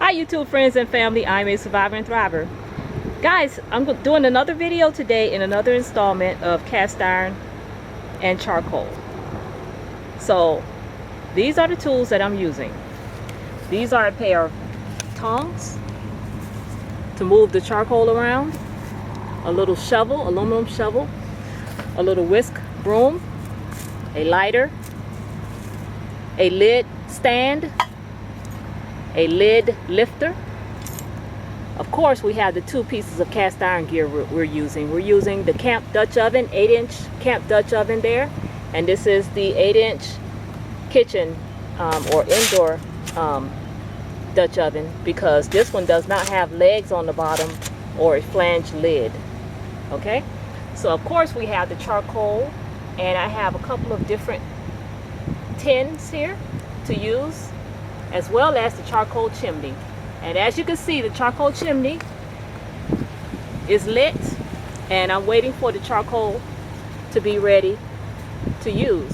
Hi YouTube friends and family, I'm a survivor and thriver. Guys, I'm doing another video today in another installment of cast iron and charcoal. So these are the tools that I'm using. These are a pair of tongs to move the charcoal around, a little shovel, aluminum shovel, a little whisk broom, a lighter, a lid stand, a lid lifter. Of course, we have the two pieces of cast iron gear we're using. We're using the Camp Dutch oven, 8-inch Camp Dutch oven there, and this is the 8-inch kitchen or indoor Dutch oven, because this one does not have legs on the bottom or a flange lid. Okay, so of course we have the charcoal, and I have a couple of different tins here to use, as well as the charcoal chimney. And as you can see, the charcoal chimney is lit, and I'm waiting for the charcoal to be ready to use.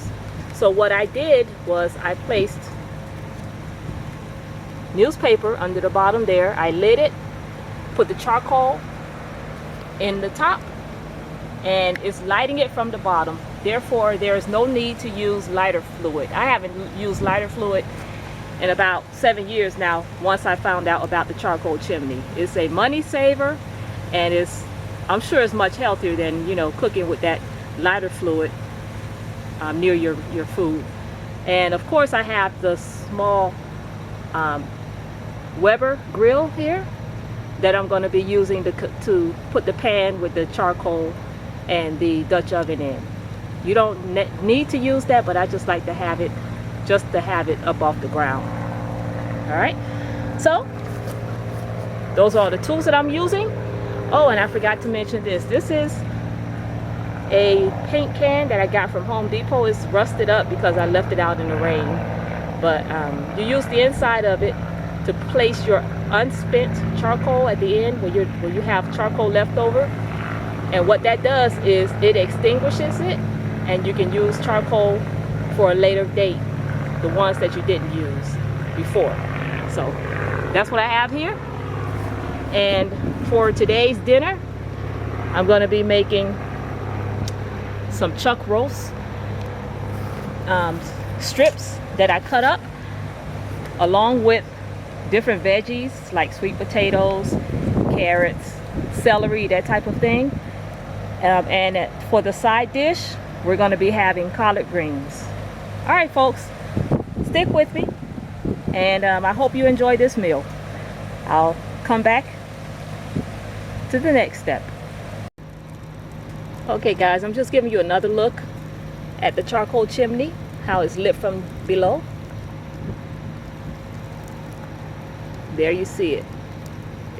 So what I did was I placed newspaper under the bottom there. I lit it, put the charcoal in the top, and it's lighting it from the bottom. Therefore, there is no need to use lighter fluid. I haven't used lighter fluid in about 7 years now, once I found out about the charcoal chimney. It's a money saver, and I'm sure it's much healthier than, you know, cooking with that lighter fluid near your food. And of course I have the small Weber grill here that I'm going to be using to put the pan with the charcoal and the Dutch oven in. You don't need to use that, but I just like to have it, just to have it up off the ground. All right, so those are the tools that I'm using. Oh, and I forgot to mention this. This is a paint can that I got from Home Depot. It's rusted up because I left it out in the rain. But you use the inside of it to place your unspent charcoal at the end when you have charcoal left over. And what that does is it extinguishes it, and you can use charcoal for a later date, the ones that you didn't use before. So that's what I have here. And for today's dinner, I'm going to be making some chuck roast strips that I cut up, along with different veggies like sweet potatoes, carrots, celery, that type of thing. And for the side dish, we're going to be having collard greens. All right, folks, stick with me, and I hope you enjoy this meal. I'll come back to the next step. Okay guys, I'm just giving you another look at the charcoal chimney, how it's lit from below. There you see it.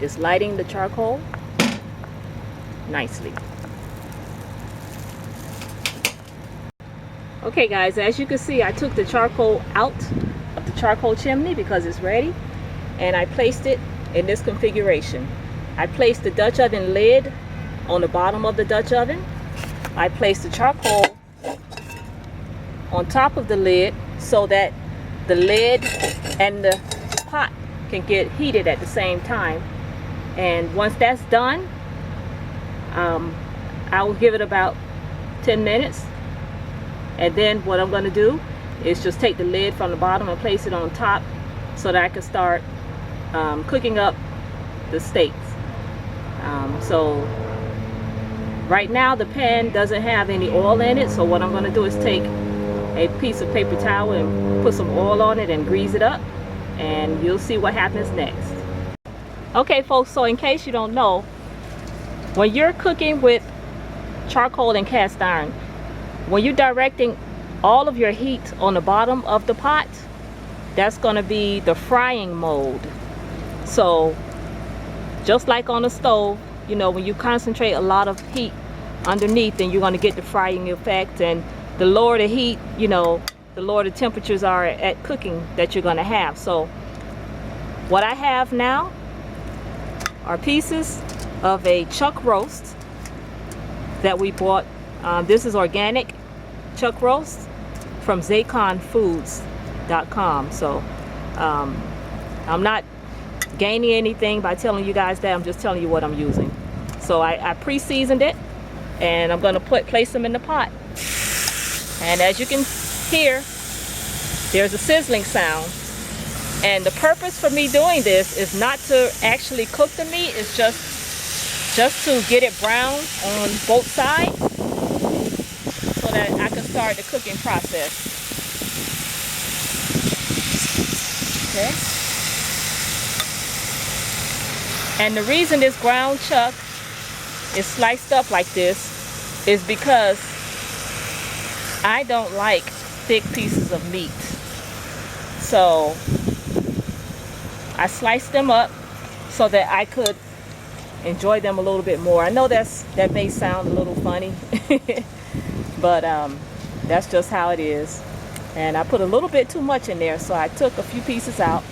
It's lighting the charcoal nicely. Okay guys, as you can see, I took the charcoal out of the charcoal chimney because it's ready, and I placed it in this configuration. I placed the Dutch oven lid on the bottom of the Dutch oven. I placed the charcoal on top of the lid so that the lid and the pot can get heated at the same time. And once that's done, I will give it about 10 minutes. And then what I'm going to do is just take the lid from the bottom and place it on top so that I can start cooking up the steaks. So right now the pan doesn't have any oil in it, so what I'm going to do is take a piece of paper towel and put some oil on it and grease it up, and you'll see what happens next. Okay folks, so in case you don't know, when you're cooking with charcoal and cast iron, when you're directing all of your heat on the bottom of the pot, that's going to be the frying mode. So just like on the stove, you know, when you concentrate a lot of heat underneath, then you're going to get the frying effect. And the lower the heat, you know, the lower the temperatures are at cooking that you're going to have. So what I have now are pieces of a chuck roast that we bought. This is organic chuck roast from zaconfoods.com. So I'm not gaining anything by telling you guys that. I'm just telling you what I'm using. So I pre-seasoned it, and I'm going to place them in the pot. And as you can hear, there's a sizzling sound. And the purpose for me doing this is not to actually cook the meat. It's just to get it brown on both sides so that I can start the cooking process. Okay. And the reason this ground chuck is sliced up like this is because I don't like thick pieces of meat. So I sliced them up so that I could enjoy them a little bit more. I know that may sound a little funny, but that's just how it is. And I put a little bit too much in there, so I took a few pieces out.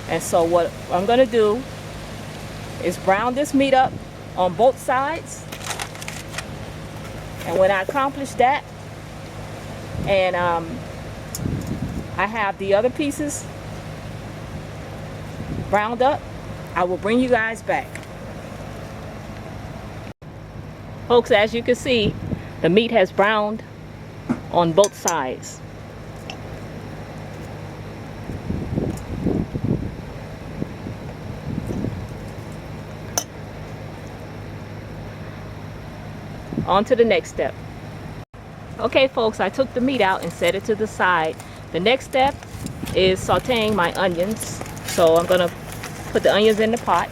And so what I'm going to do is brown this meat up on both sides. And when I accomplish that, and I have the other pieces browned up, I will bring you guys back. Folks, as you can see, the meat has browned on both sides. On to the next step. Okay folks, I took the meat out and set it to the side. The next step is sauteing my onions. So I'm gonna put the onions in the pot.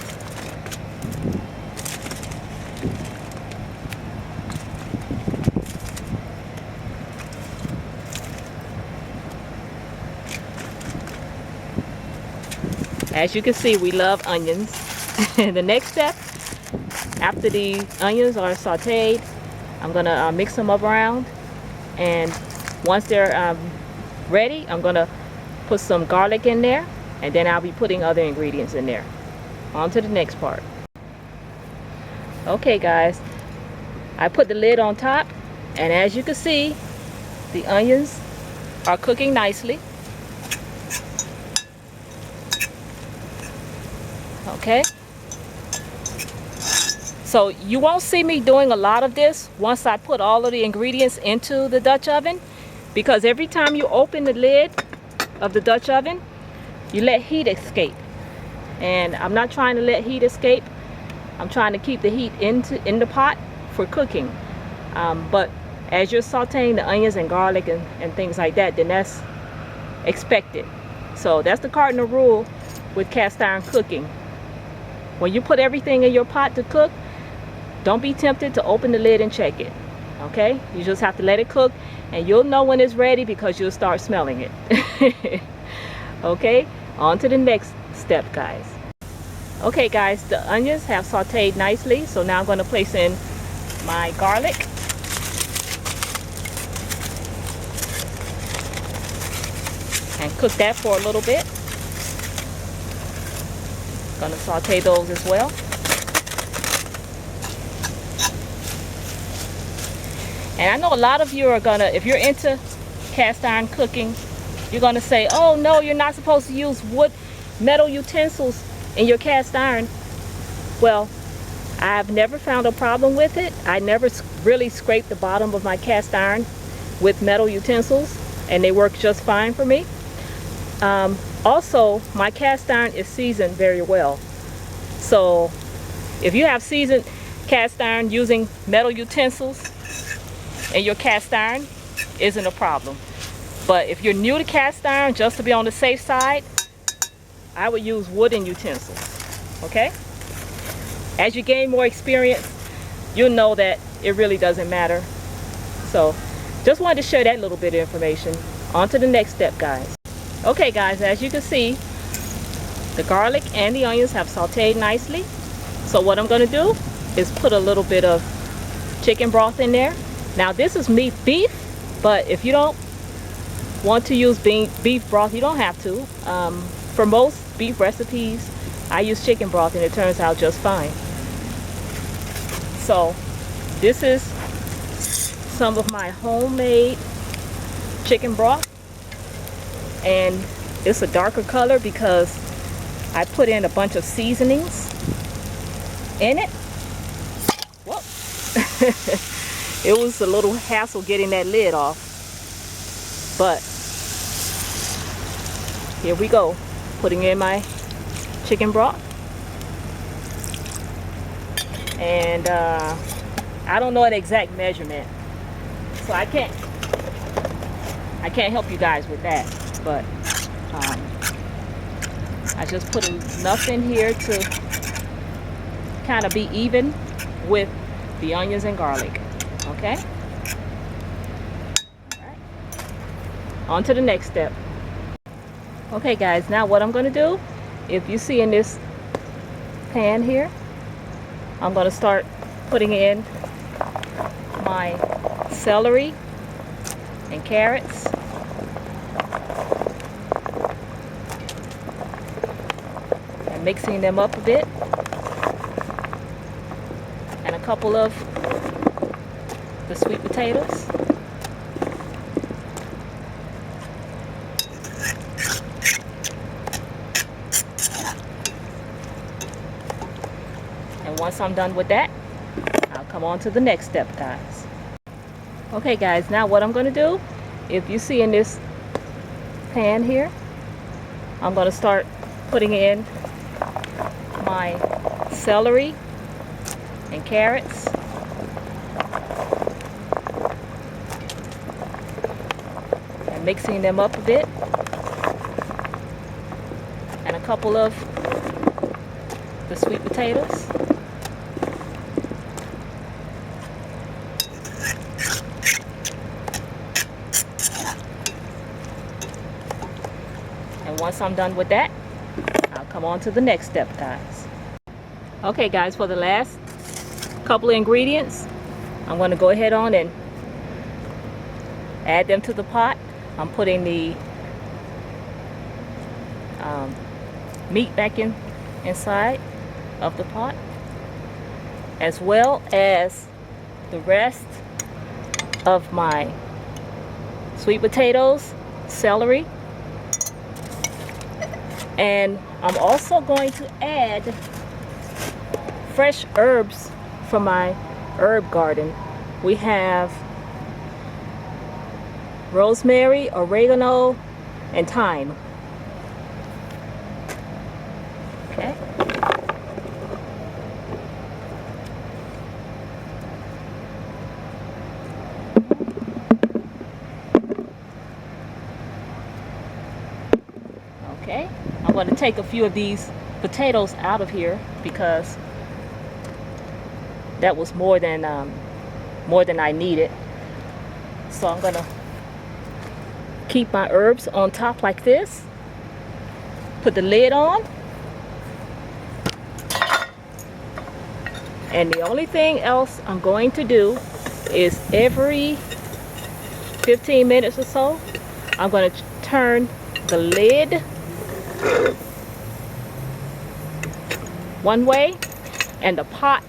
As you can see, we love onions. The next step, after the onions are sauteed, I'm gonna mix them up around, and once they're ready, I'm gonna put some garlic in there, and then I'll be putting other ingredients in there. On to the next part. Okay guys, I put the lid on top, and as you can see, the onions are cooking nicely. Okay, so you won't see me doing a lot of this once I put all of the ingredients into the Dutch oven, because every time you open the lid of the Dutch oven, you let heat escape, and I'm not trying to let heat escape. I'm trying to keep the heat in the pot for cooking. But as you're sauteing the onions and garlic and things like that, then that's expected. So that's the cardinal rule with cast iron cooking. When you put everything in your pot to cook, don't be tempted to open the lid and check it. Okay, you just have to let it cook, and you'll know when it's ready because you'll start smelling it. Okay, on to the next step, guys. Okay guys, the onions have sauteed nicely, so now I'm going to place in my garlic. And cook that for a little bit. Going to saute those as well. And I know a lot of you are gonna, if you're into cast iron cooking, you're gonna say, oh no, you're not supposed to use metal utensils in your cast iron. Well, I've never found a problem with it. I never really scraped the bottom of my cast iron with metal utensils, and they work just fine for me. Also, my cast iron is seasoned very well. So if you have seasoned cast iron, using metal utensils in your cast iron isn't a problem. But if you're new to cast iron, just to be on the safe side, I would use wooden utensils. Okay? As you gain more experience, you'll know that it really doesn't matter. So just wanted to share that little bit of information. On to the next step, guys. Okay guys, as you can see, the garlic and the onions have sauteed nicely. So what I'm going to do is put a little bit of chicken broth in there. Now this is beef, but if you don't want to use beef broth, you don't have to. For most beef recipes, I use chicken broth, and it turns out just fine. So this is some of my homemade chicken broth, and it's a darker color because I put in a bunch of seasonings in it. Whoa. It was a little hassle getting that lid off, but here we go, putting in my chicken broth. And I don't know the exact measurement, so I can't help you guys with that, but I just put enough in here to kind of be even with the onions and garlic. Okay, all right, on to the next step. Okay guys, now what I'm going to do, if you see in this pan here, I'm going to start putting in my celery and carrots, and mixing them up a bit, and a couple of the sweet potatoes. And once I'm done with that, I'll come on to the next step, guys. Okay guys, now what I'm going to do, if you see in this pan here, I'm going to start putting in my celery and carrots, and mixing them up a bit, and a couple of the sweet potatoes. And once I'm done with that, I'll come on to the next step, guys. Okay guys, for the last couple of ingredients, I'm going to go ahead on and add them to the pot. I'm putting the meat back inside of the pot, as well as the rest of my sweet potatoes, celery, and I'm also going to add fresh herbs from my herb garden. We have rosemary, oregano, and thyme. Okay. Okay, I'm going to take a few of these potatoes out of here because that was more than I needed. So I'm going to keep my herbs on top like this. Put the lid on. And the only thing else I'm going to do is every 15 minutes or so, I'm going to turn the lid one way and the pot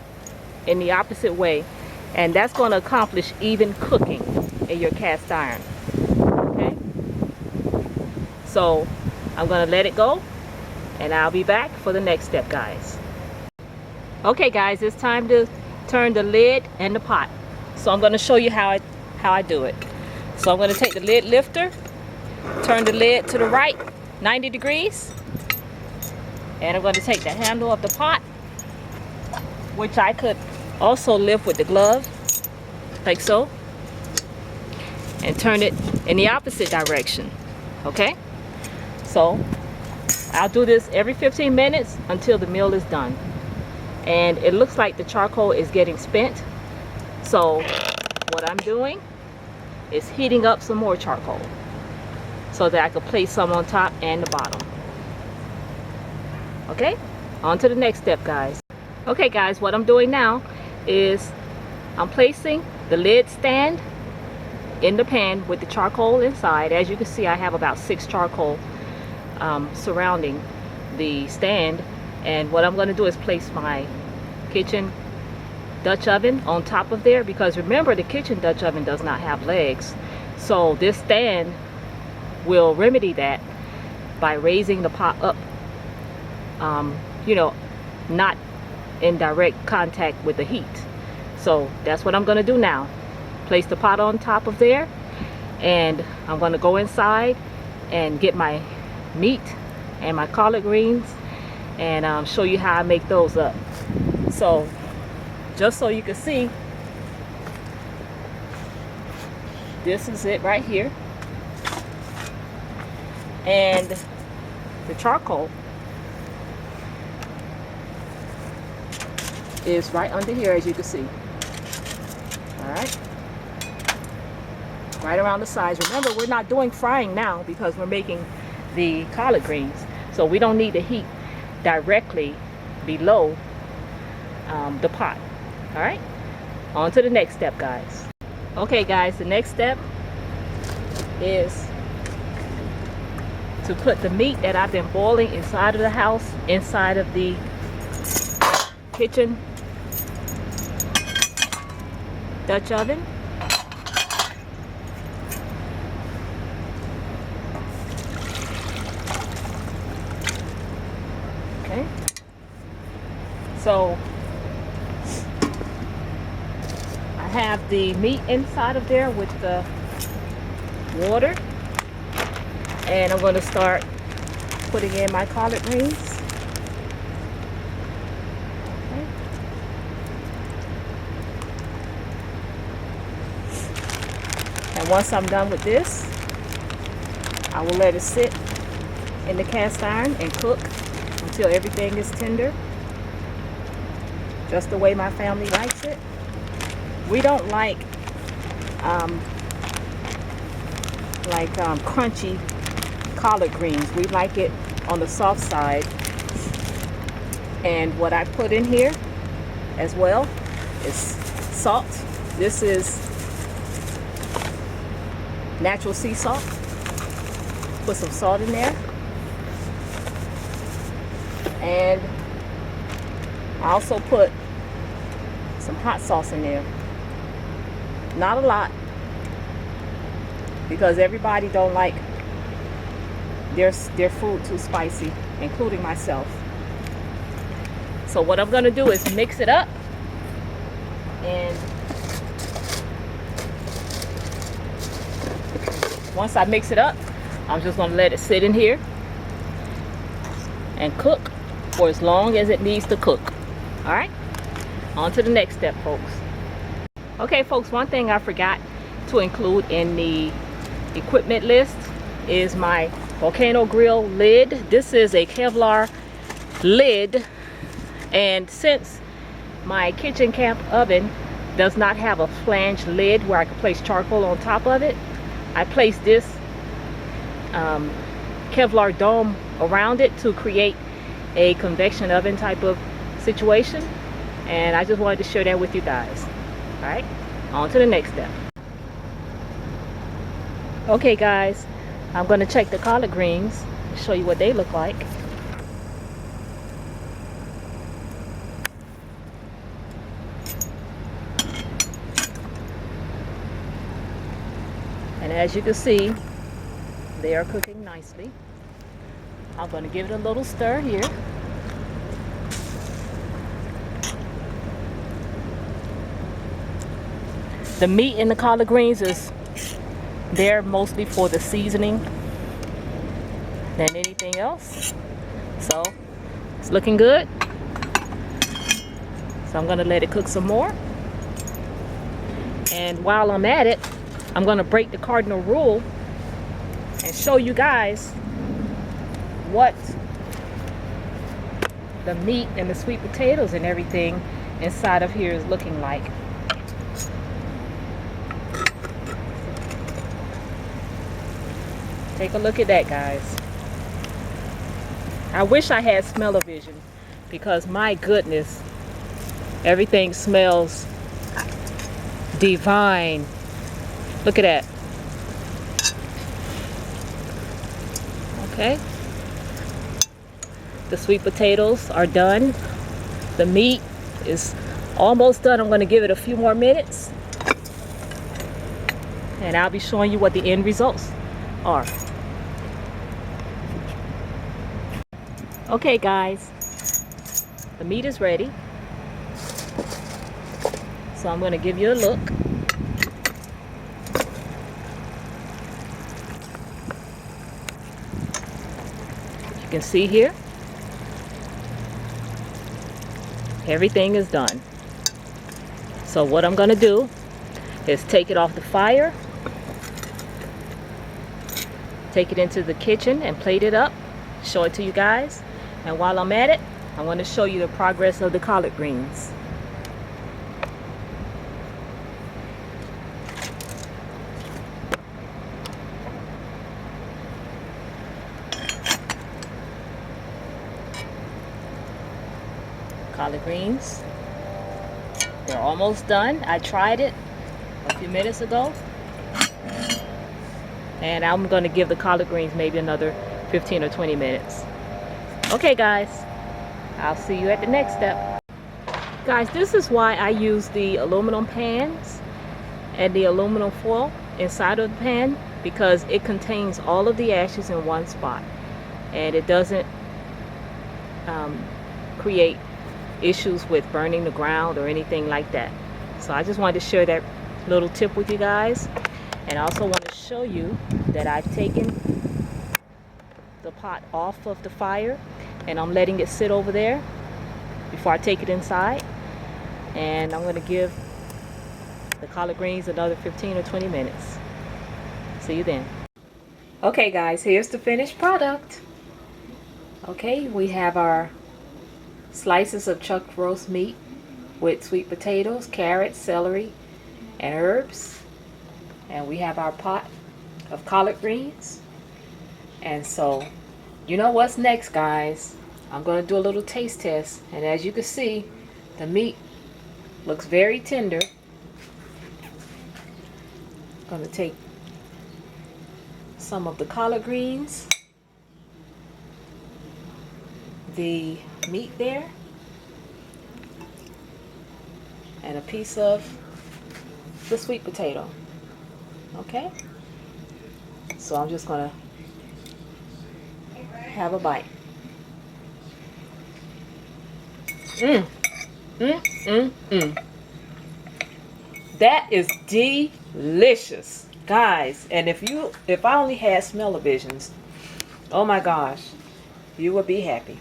in the opposite way, and that's going to accomplish even cooking in your cast iron. Okay, so I'm going to let it go, and I'll be back for the next step, guys. Okay guys, it's time to turn the lid and the pot. So I'm going to show you how I do it. So I'm going to take the lid lifter, turn the lid to the right 90 degrees, and I'm going to take the handle of the pot, which I could also lift with the glove, like so, and turn it in the opposite direction. Okay, so I'll do this every 15 minutes until the meal is done. And it looks like the charcoal is getting spent, so what I'm doing is heating up some more charcoal so that I could place some on top and the bottom. Okay, on to the next step, guys. Okay guys, what I'm doing now is I'm placing the lid stand in the pan with the charcoal inside. As you can see, I have about 6 charcoal surrounding the stand, and what I'm going to do is place my kitchen Dutch oven on top of there, because remember, the kitchen Dutch oven does not have legs, so this stand will remedy that by raising the pot up you know, not in direct contact with the heat. So that's what I'm going to do now. Place the pot on top of there, and I'm going to go inside and get my meat and my collard greens and show you how I make those up. So just so you can see, this is it right here, and the charcoal is right under here, as you can see. All right, right around the sides. Remember, we're not doing frying now because we're making the collard greens, so we don't need the heat directly below the pot. All right, on to the next step, guys. Okay guys, the next step is to put the meat that I've been boiling inside of the house, inside of the kitchen Dutch oven. Okay, so I have the meat inside of there with the water, and I'm going to start putting in my collard greens. Okay. And once I'm done with this, I will let it sit in the cast iron and cook until everything is tender, just the way my family likes it. We don't like crunchy collard greens. We like it on the soft side. And what I put in here as well is salt. This is natural sea salt. Put some salt in there. And I also put some hot sauce in there. Not a lot, because everybody don't like their food too spicy, including myself. So what I'm gonna do is mix it up, and once I mix it up, I'm just gonna let it sit in here and cook for as long as it needs to cook. All right, on to the next step, folks. Okay folks, one thing I forgot to include in the equipment list is my volcano grill lid. This is a Kevlar lid, and since my kitchen camp oven does not have a flange lid where I can place charcoal on top of it, I placed this Kevlar dome around it to create a convection oven type of situation, and I just wanted to share that with you guys. All right, on to the next step. Okay guys, I'm going to check the collard greens and show you what they look like. And as you can see, they are cooking nicely. I'm going to give it a little stir here. The meat in the collard greens is there mostly for the seasoning than anything else. So it's looking good. So I'm going to let it cook some more. And while I'm at it, I'm going to break the cardinal rule and show you guys what the meat and the sweet potatoes and everything inside of here is looking like. Take a look at that, guys. I wish I had smell-o-vision, because my goodness, everything smells divine. Look at that. Okay. The sweet potatoes are done. The meat is almost done. I'm going to give it a few more minutes, and I'll be showing you what the end results are. Okay guys, the meat is ready. So I'm going to give you a look. You can see here, everything is done. So what I'm going to do is take it off the fire, take it into the kitchen and plate it up, show it to you guys. And while I'm at it, I'm going to show you the progress of the collard greens. Collard greens, they're almost done. I tried it a few minutes ago, and I'm going to give the collard greens maybe another 15 or 20 minutes. Okay guys, I'll see you at the next step. Guys, this is why I use the aluminum pans and the aluminum foil inside of the pan, because it contains all of the ashes in one spot, and it doesn't create issues with burning the ground or anything like that. So I just wanted to share that little tip with you guys. And I also want to show you that I've taken the pot off of the fire and I'm letting it sit over there before I take it inside. And I'm going to give the collard greens another 15 or 20 minutes. See you then. Okay guys, here's the finished product. Okay, we have our slices of chuck roast meat with sweet potatoes, carrots, celery, and herbs. And we have our pot of collard greens. And so, you know what's next, guys? I'm going to do a little taste test. And as you can see, the meat looks very tender. I'm going to take some of the collard greens, the meat there, and a piece of the sweet potato. Okay, so I'm just gonna have a bite. That is delicious, guys. And if I only had smell-o-visions, oh my gosh, you would be happy.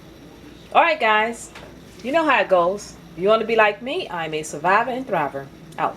Alright guys, you know how it goes. You want to be like me? I'm a survivor and thriver. Out.